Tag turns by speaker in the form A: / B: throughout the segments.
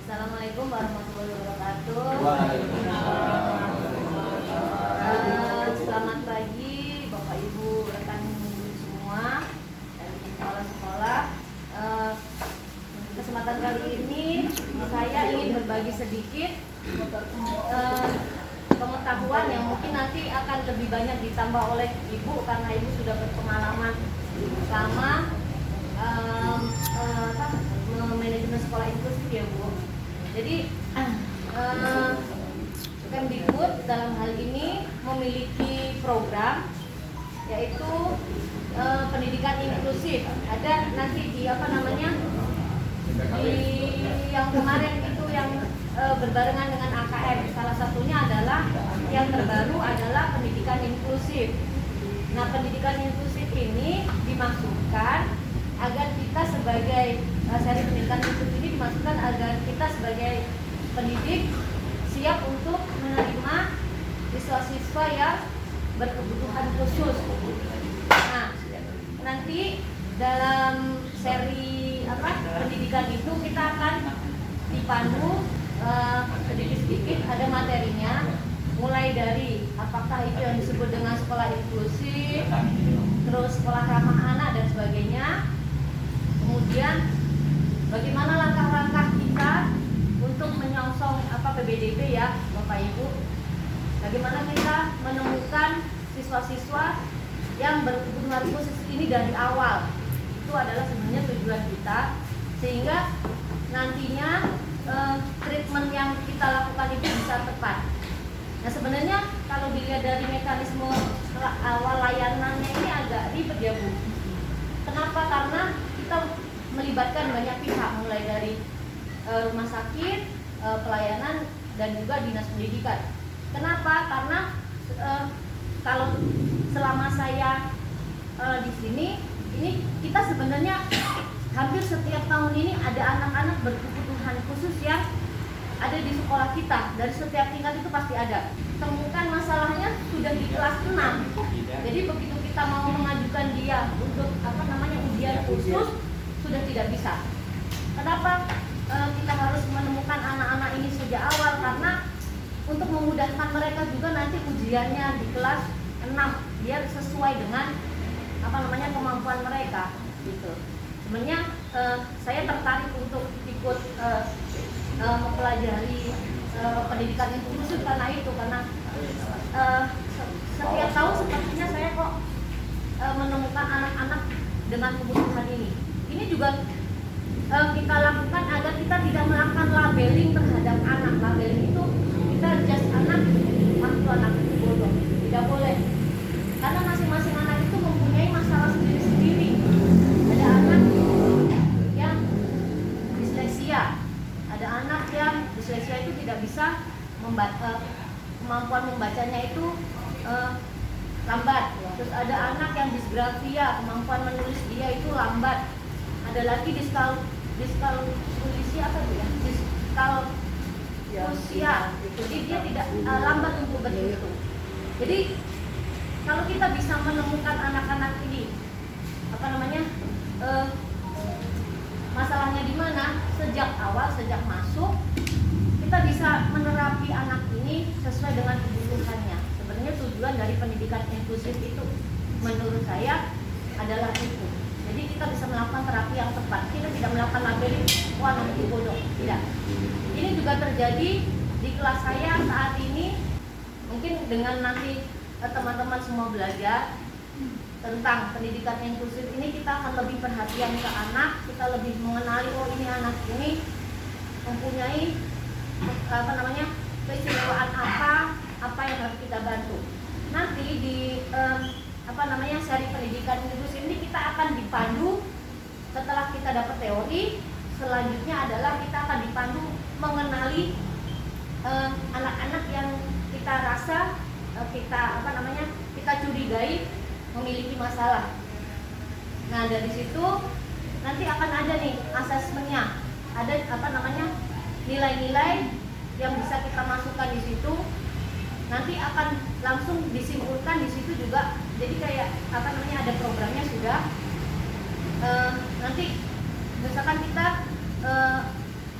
A: Assalamualaikum warahmatullahi wabarakatuh. Selamat pagi Bapak Ibu rekan semua dari kepala sekolah. Kesempatan kali ini saya ingin berbagi sedikit pengetahuan yang mungkin nanti akan lebih banyak ditambah oleh Ibu karena Ibu sudah berpengalaman selama manajemen sekolah inklusif ya Bu. Jadi Kemdikbud dalam hal ini memiliki program yaitu pendidikan inklusif. Ada nanti di di yang kemarin itu yang berbarengan dengan AKM. Salah satunya adalah yang terbaru adalah pendidikan inklusif. Nah, pendidikan inklusif ini dimaksudkan agar kita sebagai seri pendidikan inklusif ini dimaksudkan agar kita sebagai pendidik siap untuk menerima siswa-siswa yang berkebutuhan khusus. Nah, nanti dalam seri pendidikan itu kita akan dipandu sedikit-sedikit ada materinya, mulai dari apakah itu yang disebut dengan sekolah inklusif, terus sekolah ramah anak dan sebagainya. Kemudian bagaimana langkah-langkah kita untuk menyongsong PBDB ya Bapak Ibu. Bagaimana kita menemukan siswa-siswa yang berkebutuhan khusus ini dari awal. Itu adalah sebenarnya tujuan kita, sehingga nantinya treatment yang kita lakukan itu bisa tepat. Nah, sebenarnya kalau dilihat dari mekanisme awal layanannya ini agak ribet ya Bu. Kenapa? Karena kita melibatkan banyak pihak, mulai dari rumah sakit, pelayanan, dan juga dinas pendidikan. Kenapa? Karena kalau selama saya di sini, ini kita sebenarnya hampir setiap tahun ini ada anak-anak berkebutuhan khusus yang ada di sekolah kita. Dari setiap tingkat itu pasti ada. Temukan masalahnya sudah di kelas 6. Jadi begitu kita mau mengajukan dia untuk ujian khusus sudah tidak bisa. Kenapa kita harus menemukan anak-anak ini sejak awal? Karena untuk memudahkan mereka juga nanti ujiannya di kelas 6 biar sesuai dengan kemampuan mereka gitu. Sebenarnya saya tertarik untuk ikut mempelajari pendidikan inklusif karena setiap tahun sepertinya saya kok menemukan anak-anak dengan kebutuhan ini. Ini juga kita lakukan agar kita tidak melakukan labeling terhadap anak. Labeling itu kita just anak itu bodoh, tidak boleh. Karena masing-masing anak itu mempunyai masalah sendiri-sendiri. Ada anak yang disleksia, ada anak yang disleksia itu tidak bisa kemampuan membacanya itu lambat. Terus ada anak yang disgrafia, kemampuan menulis dia itu lambat. Ada lagi diskalkulia jadi dia tidak lambat untuk berhitung. Jadi kalau kita bisa menemukan anak-anak ini masalahnya di mana sejak awal, sejak masuk, kita bisa menerapi anak ini sesuai dengan kebutuhannya. Sebenarnya tujuan dari pendidikan inklusif itu menurut saya adalah itu. Jadi kita bisa melakukan terapi yang tepat. Kita tidak melakukan labeling, wah anak itu bodoh. Tidak. Ini juga terjadi di kelas saya saat ini. Mungkin dengan nanti teman-teman semua belajar tentang pendidikan inklusif ini, kita akan lebih perhatian ke anak. Kita lebih mengenali, oh ini anak ini mempunyai keistimewaan apa yang harus kita bantu. Nanti di seri pendidikan inklusif ini kita akan dipandu setelah kita dapat teori. Selanjutnya adalah kita akan dipandu mengenali anak-anak yang kita rasa kita curigai memiliki masalah. Nah, dari situ nanti akan ada nih asesmennya. Ada nilai-nilai yang bisa kita masukkan di situ. Nanti akan langsung disimpulkan di situ juga. Jadi kayak ada programnya sudah. Nanti misalkan kita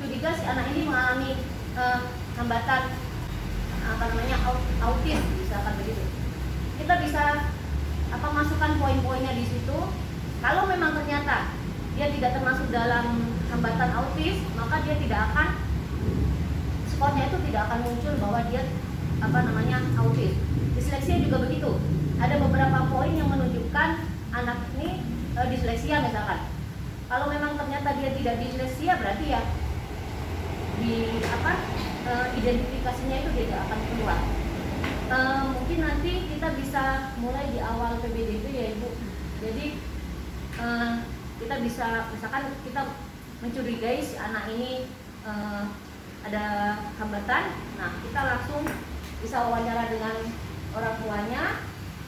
A: curiga si anak ini mengalami hambatan autis misalkan begitu, kita bisa masukkan poin-poinnya di situ. Kalau memang ternyata dia tidak termasuk dalam hambatan autis, maka dia tidak akan, skornya itu tidak akan muncul bahwa dia autis. Disleksia juga begitu. Ada beberapa poin yang menunjukkan anak ini disleksia misalkan. Kalau memang ternyata dia tidak disleksia, berarti ya identifikasinya itu tidak akan keluar. Mungkin nanti kita bisa mulai di awal PBDB ya Ibu. Jadi kita bisa, misalkan kita mencurigai si anak ini ada hambatan, nah kita langsung bisa wawancara dengan orang tuanya,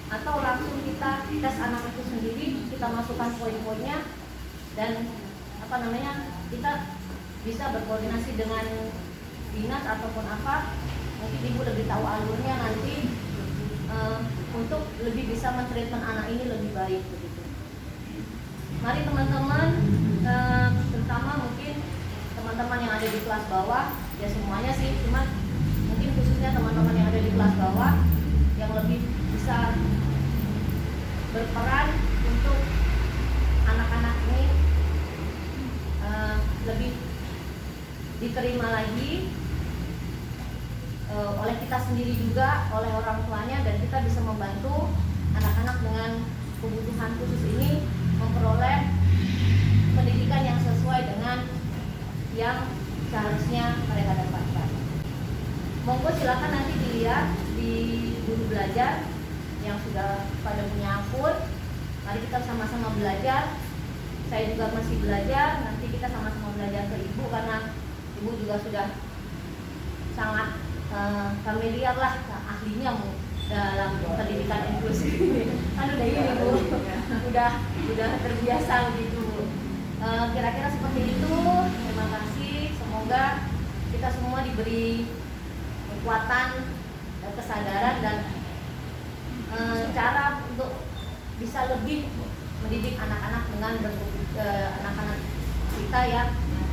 A: atau langsung kita tes anak itu sendiri, kita masukkan poin-poinnya, dan kita bisa berkoordinasi dengan dinas ataupun apa, mungkin Ibu lebih tahu alurnya nanti untuk lebih bisa mentreatment anak ini lebih baik begitu. Mari teman-teman, terutama mungkin teman-teman yang ada di kelas bawah, ya semuanya sih, cuma mungkin khususnya teman-teman yang ada di kelas bawah yang lebih bisa berperan untuk anak-anak ini lebih diterima lagi oleh kita sendiri juga, oleh orang tuanya, dan kita bisa membantu anak-anak dengan kebutuhan khusus ini memperoleh pendidikan yang sesuai dengan yang seharusnya mereka dapatkan. Monggo silakan nanti dilihat di guru belajar yang sudah pada punya akun. Mari kita sama-sama belajar. Saya juga masih belajar, nanti kita sama-sama belajar ke Ibu, karena Ibu juga sudah sangat familiar lah, ahlinya dalam pendidikan inklusif. Kan udah ini Bu, udah terbiasa begitu. Kira-kira seperti itu. Terima kasih. Semoga kita semua diberi kekuatan dan kesadaran dan cara untuk bisa lebih mendidik anak-anak dengan anak-anak kita yang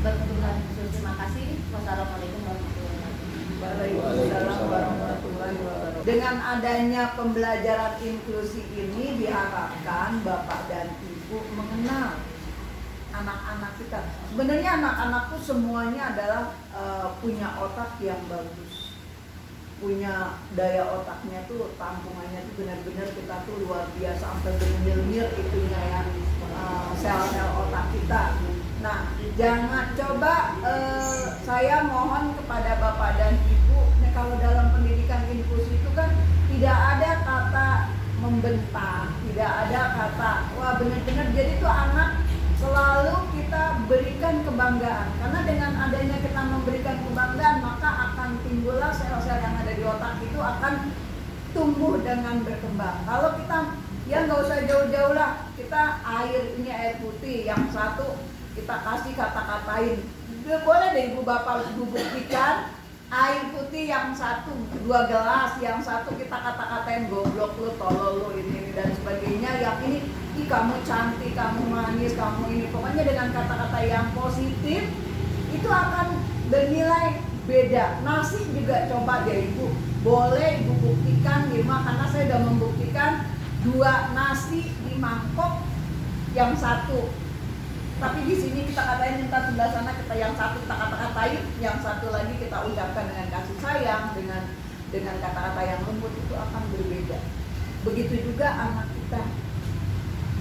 A: berkebutuhan khusus. Terima kasih. Wassalamualaikum warahmatullahi wabarakatuh.
B: Waalaikumsalam warahmatullahi wabarakatuh. Dengan adanya pembelajaran inklusi ini diharapkan Bapak dan Ibu mengenal anak-anak kita. Sebenarnya anak-anakku semuanya adalah punya otak yang bagus, punya daya otaknya tuh, tampungannya tuh benar-benar kita tuh luar biasa, sampai bermil-mil itunya ya, sel-sel otak kita. Nah, jangan coba, saya mohon kepada Bapak dan Ibu, kalau dalam pendidikan inklusi itu kan tidak ada kata membentak, tidak ada kata wah benar-benar, jadi tuh anak selalu kita berikan kebanggaan, karena dengan adanya kita memberikan kebanggaan maka akan timbullah sel-sel yang ada di otak itu akan tumbuh dengan berkembang. Kalau kita ya nggak usah jauh-jauh lah, kita ini air putih, yang satu kita kasih kata-katain, boleh deh Ibu Bapak buktikan, air putih yang satu 2 gelas, yang satu kita kata-katain goblok lu, tolol lu, ini dan sebagainya, yang ini ih kamu cantik, kamu manis, kamu ini, pokoknya dengan kata-kata yang positif itu akan bernilai beda. Nasi juga coba deh Ibu, boleh Ibu buktikan di rumah, karena saya sudah membuktikan 2 nasi di mangkok, yang satu tapi di sini kita katain, minta sebelah sana kita yang satu kita kata-katain, yang satu lagi kita ucapkan dengan kasih sayang, dengan kata-kata yang lembut, itu akan berbeda. Begitu juga anak kita.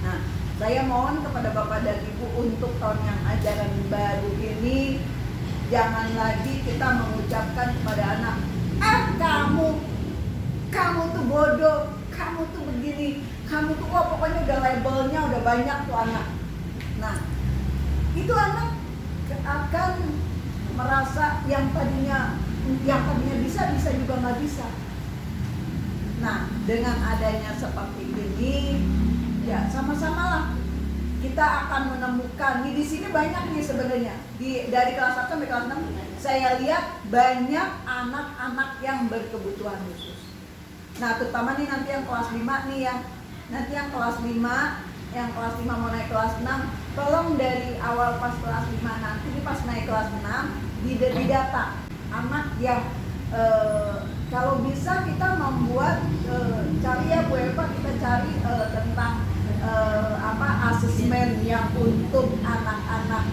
B: Nah, saya mohon kepada Bapak dan Ibu untuk tahun yang ajaran baru ini, jangan lagi kita mengucapkan kepada anak, kamu tuh bodoh, kamu tuh begini, kamu tuh pokoknya udah labelnya udah banyak tuh anak. Nah, itu anak akan merasa yang tadinya bisa juga nggak bisa. Nah, dengan adanya seperti ini, ya sama-sama lah kita akan menemukan. Di sini banyak nih sebenarnya, dari kelas 1 sampai kelas 6 saya lihat banyak anak-anak yang berkebutuhan khusus. Nah, terutama nih nanti yang kelas 5 nih ya, nanti yang kelas 5 mau naik kelas 6, tolong dari awal pas kelas 5 nanti pas naik kelas 6 didata anak yang kalau bisa kita membuat cari ya Bu Eva, kita cari tentang asesmen yang untuk anak-anak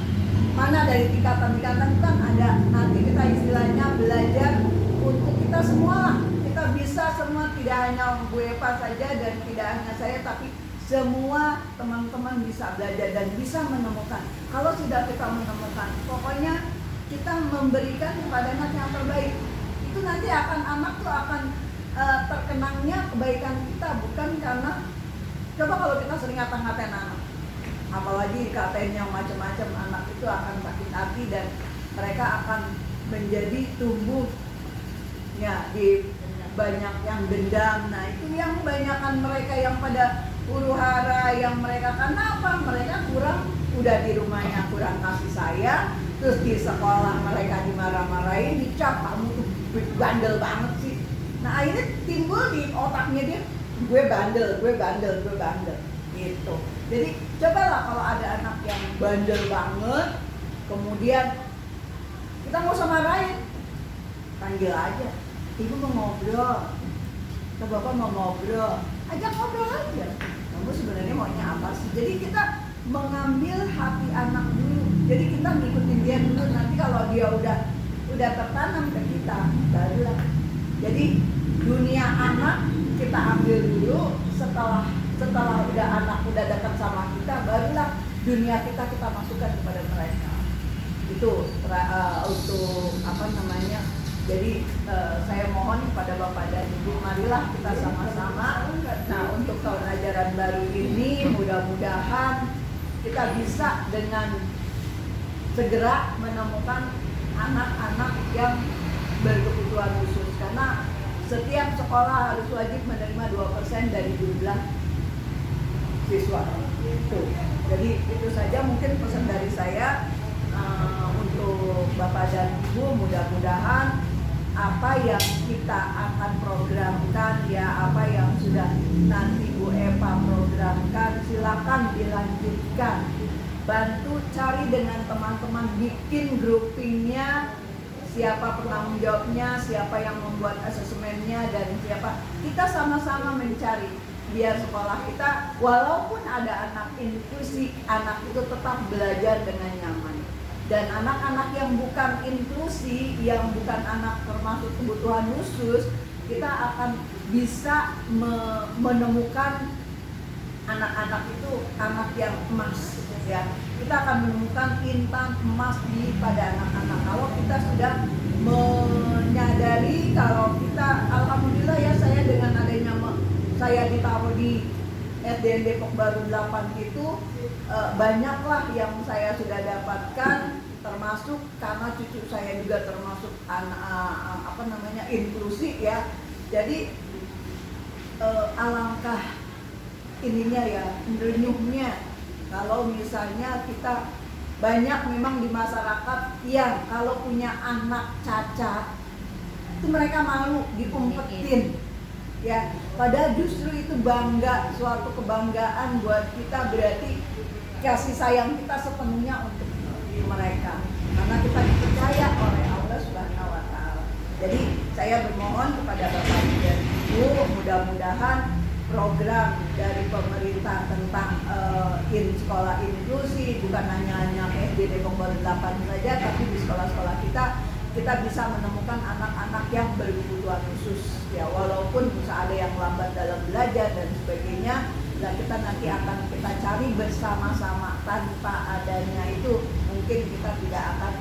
B: mana dari tingkatan-tingkatan kan ada, nanti kita istilahnya belajar untuk kita semua lah, kita bisa semua, tidak hanya Bu Eva saja dan tidak hanya saya, tapi semua teman-teman bisa belajar dan bisa menemukan. Kalau sudah kita menemukan, pokoknya kita memberikan kepada anak yang terbaik, itu nanti anak tuh akan terkenangnya kebaikan kita, bukan karena coba kalau kita sering ngata-ngatain anak, apalagi dikatain yang macam-macam, anak itu akan sakit hati dan mereka akan menjadi tumbuh ya di banyak yang dendam. Nah itu yang kebanyakan mereka yang pada huru hara, yang mereka kenapa mereka kurang, udah di rumahnya kurang kasih sayang, terus di sekolah mereka dimarah-marahin, dicap, kamu tuh bandel banget sih. Nah akhirnya timbul di otaknya dia, gue bandel gitu. Jadi cobalah kalau ada anak yang bandel banget, kemudian kita nggak usah marahin, panggil aja, ibu mau ngobrol, atau bapak mau ngobrol, ajak ngobrol aja. Kamu sebenarnya maunya apa sih? Jadi kita mengambil hati anak dulu. Jadi kita ngikutin dia dulu. Nanti kalau dia udah tertanam ke kita, barulah. Jadi dunia anak kita ambil dulu. Setelah udah anak udah dekat sama kita, barulah dunia kita masukkan kepada mereka. Itu untuk Jadi saya mohon kepada Bapak dan Ibu, marilah kita sama-sama. Nah untuk tahun ajaran baru ini mudah-mudahan kita bisa dengan segera menemukan anak-anak yang berkebutuhan khusus, karena setiap sekolah harus wajib menerima 2% dari jumlah siswa. Jadi itu saja mungkin pesan dari saya untuk Bapak dan Ibu. Mudah-mudahan apa yang kita akan programkan, ya apa yang sudah nanti Bu Eva programkan, silakan dilanjutkan. Bantu cari dengan teman-teman, bikin groupingnya, siapa penanggung jawabnya, siapa yang membuat asesmennya, dan siapa. Kita sama-sama mencari biar sekolah kita walaupun ada anak inklusi, anak itu tetap belajar dengan nyaman. Dan anak-anak yang bukan inklusi, yang bukan anak termasuk kebutuhan khusus, kita akan bisa menemukan anak-anak itu anak yang emas, ya. Kita akan menemukan intan emas pada anak-anak kalau kita sudah menyadari kalau kita, alhamdulillah ya, saya dengan adanya saya ditaruh di SDN Depok Baru 8 itu banyaklah yang saya sudah dapatkan, termasuk karena cucu saya juga termasuk anak inklusi ya. Jadi alangkah ininya ya, renyuhnya kalau misalnya kita banyak memang di masyarakat yang kalau punya anak cacat itu mereka malu diumpetin ya, padahal justru itu bangga, suatu kebanggaan buat kita, berarti kasih sayang kita sepenuhnya untuk mereka karena kita dipercaya oleh Allah Subhanahu wa Ta'ala. Jadi saya bermohon kepada Bapak dan Ibu, mudah-mudahan program dari pemerintah tentang sekolah inklusi bukan hanya SD Depok Baru 8 saja, tapi di sekolah-sekolah kita bisa menemukan anak-anak yang berkebutuhan khusus ya, walaupun bisa ada yang lambat dalam belajar dan sebagainya. Dan kita nanti akan kita cari bersama-sama, tanpa adanya itu mungkin kita tidak akan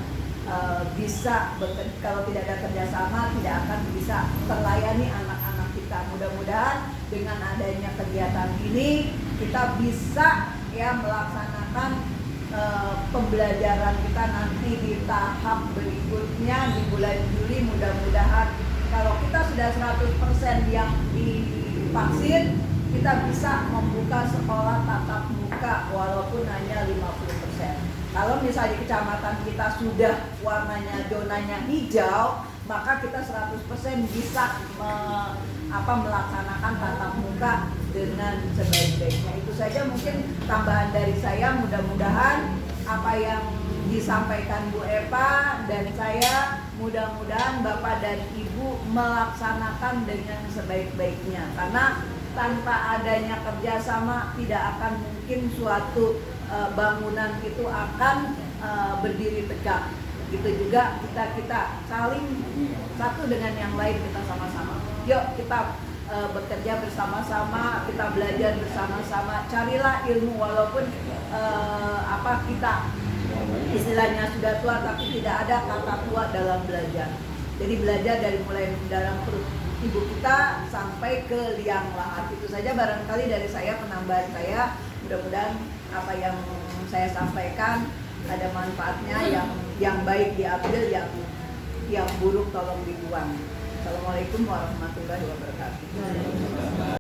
B: bisa kalau tidak ada kerjasama tidak akan bisa terlayani anak-anak kita. Mudah-mudahan dengan adanya kegiatan ini kita bisa ya melaksanakan pembelajaran kita nanti di tahap berikutnya di bulan Juli. Mudah-mudahan kalau kita sudah 100% yang divaksin, kita bisa membuka sekolah tatap muka walaupun hanya 50%. Kalau misalnya di kecamatan kita sudah warnanya zonanya hijau, maka kita 100% bisa melaksanakan tatap muka dengan sebaik-baiknya. Itu saja mungkin tambahan dari saya. Mudah-mudahan apa yang disampaikan Bu Eva dan saya, mudah-mudahan Bapak dan Ibu melaksanakan dengan sebaik-baiknya, karena tanpa adanya kerjasama tidak akan mungkin suatu bangunan itu akan berdiri tegak. Gitu juga kita saling satu dengan yang lain, kita sama-sama. Yuk kita bekerja bersama-sama, kita belajar bersama-sama, carilah ilmu walaupun kita istilahnya sudah tua tapi tidak ada kata tua dalam belajar. Jadi belajar dari mulai dalam perut ibu kita sampai ke liang lahat. Itu saja barangkali dari saya, penambahan saya. Mudah-mudahan apa yang saya sampaikan ada manfaatnya, yang baik diambil, yang buruk tolong dibuang. Assalamualaikum warahmatullahi wabarakatuh.